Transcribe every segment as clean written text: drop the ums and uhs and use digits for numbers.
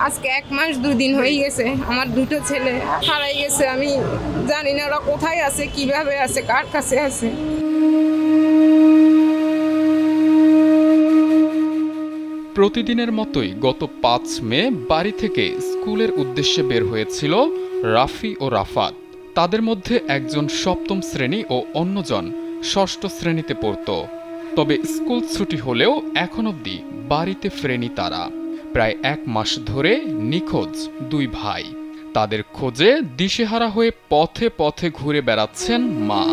আজকে 1 মাস 2 দিন হয়ে গেছে। আমার দুটো ছেলে হারাই গেছে। আমি জানি না ওরা কোথায় আছে, কিভাবে আছে, কার কাছে আছে। প্রতিদিনের মতোই গত 5 মে বাড়ি থেকে স্কুলের উদ্দেশ্যে বের হয়েছিল রাফি ও রাফাত। তাদের মধ্যে একজন 7ম শ্রেণী ও অন্যজন 6ষ্ঠ শ্রেণীতে পড়ত। তবে স্কুল ছুটি হলেও এখন অবধি বাড়িতে ফেরেনি তারা। প্রায় 1 মাস ধরে নিখোঁজ 2 ভাই। তাদের খোঁজে দিশেহারা হয়ে পথে পথে ঘুরে বেড়াচ্ছেন মা।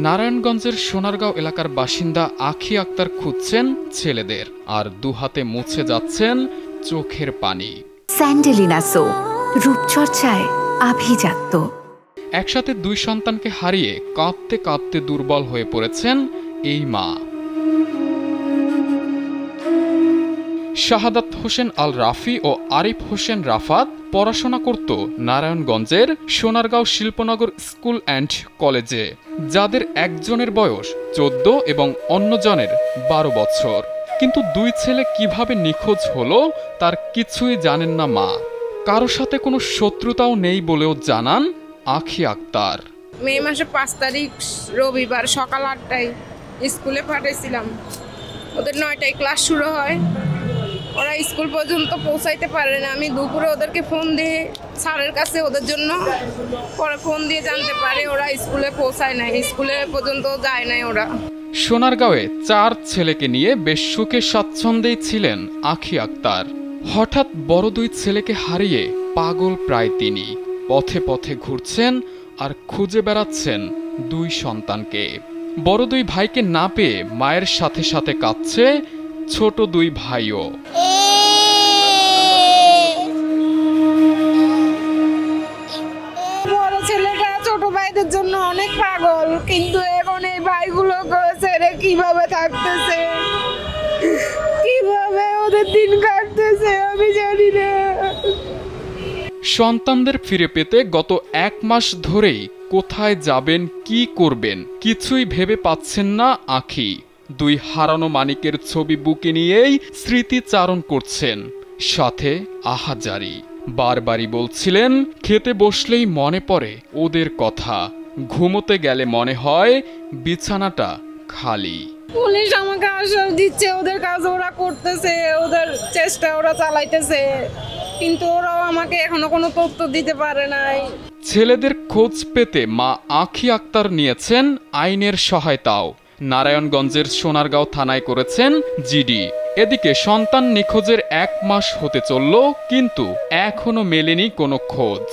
নারায়ণগঞ্জের সোনারগাঁও এলাকার বাসিন্দা আখি আক্তার খুঁজছেন ছেলেদের, আর দুহাতে মুছে যাচ্ছেন চোখের পানি। স্যান্ডেলিনা সো, রূপচর্চায় আভিজাত্য। একসাথে 2 সন্তানকে হারিয়ে কাঁদতে কাঁদতে দুর্বল হয়ে পড়েছেন এই মা। শাহাদাত হোসেন আল রাফি ও আরিফ হোসেন রাফাত পড়াশোনা করত নারায়ণগঞ্জের সোনারগাঁও শিল্পনগর স্কুল অ্যান্ড কলেজে, যাদের একজনের বয়স 14 এবং অন্যজনের 12 বছর। কিন্তু 2 ছেলে কিভাবে নিখোঁজ হলো তার কিছুই জানেন না মা। কারো সাথে কোনো শত্রুতাও নেই বলেও জানান আখি আক্তার। মে মাসে 5 তারিখ রবিবার সকাল 8টায় স্কুলে পাঠিয়েছিলাম। ওদের 9টায় ক্লাস শুরু হয়। ওরা স্কুল পর্যন্ত পৌঁছাইতে পারে না। আমি দুপুরে ওদেরকে ফোন দিয়ে স্যারের কাছে ওদের জন্য পরে ফোন দিয়ে জানতে পারি ওরা স্কুলে পৌঁছায় নাই, স্কুলে পর্যন্ত যায় নাই ওরা। সোনারগাঁওয়ে 4 ছেলেকে নিয়ে বেশ সুখে স্বাচ্ছন্দ্যেই ছিলেন আখি আক্তার। হঠাৎ বড় 2 ছেলেকে হারিয়ে পাগল প্রায় তিনি। পথে পথে ঘুরছেন আর খুঁজে বেড়াচ্ছেন 2 সন্তানকে। বড় 2 ভাইকে না পেয়ে মায়ের সাথে সাথে কাঁদছে ছোট 2 ভাইও। বড় ছেলেটা ছোট ভাইদের জন্য অনেক পাগল, কিন্তু এখন এই ভাইগুলো ছেড়ে কিভাবে থাকতেছে, কিভাবে ওদের দিন কাটতেছে আমি জানি না। সন্তানদের ফিরে পেতে গত 1 মাস ধরেই কোথায় যাবেন, কি করবেন কিছুই ভেবে পাচ্ছেন না আখি। 2 হারানো মানিকের ছবি বুকে নিয়েই স্মৃতিচারণ করছেন, সাথে আহাজারি। বারবারই বলছিলেন খেতে বসলেই মনে পড়ে ওদের কথা, ঘুমোতে গেলে মনে হয় বিছানাটা খালি। পুলিশ আমাকে আশ্বাস দিচ্ছে ওদের কাজ ওরা করতেছে, ওদের চেষ্টা ওরা চালাইতেছে, কিন্তু ওরাও আমাকে এখনো কোনো তথ্য দিতে পারে নাই। ছেলেদের খোঁজ পেতে মা আখি আক্তার নিয়েছেন আইনের সহায়তাও। নারায়ণগঞ্জের সোনারগাঁও থানায় করেছেন জিডি। এদিকে সন্তান নিখোঁজের 1 মাস হতে চলল, কিন্তু এখনো মেলেনি কোনো খোঁজ।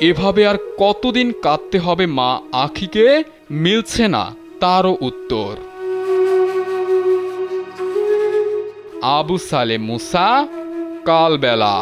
এভাবে আর কতদিন কাঁদতে হবে মা আখিকে, মিলছে না তারও উত্তর। আবু সালে মুসা, কালবেলা।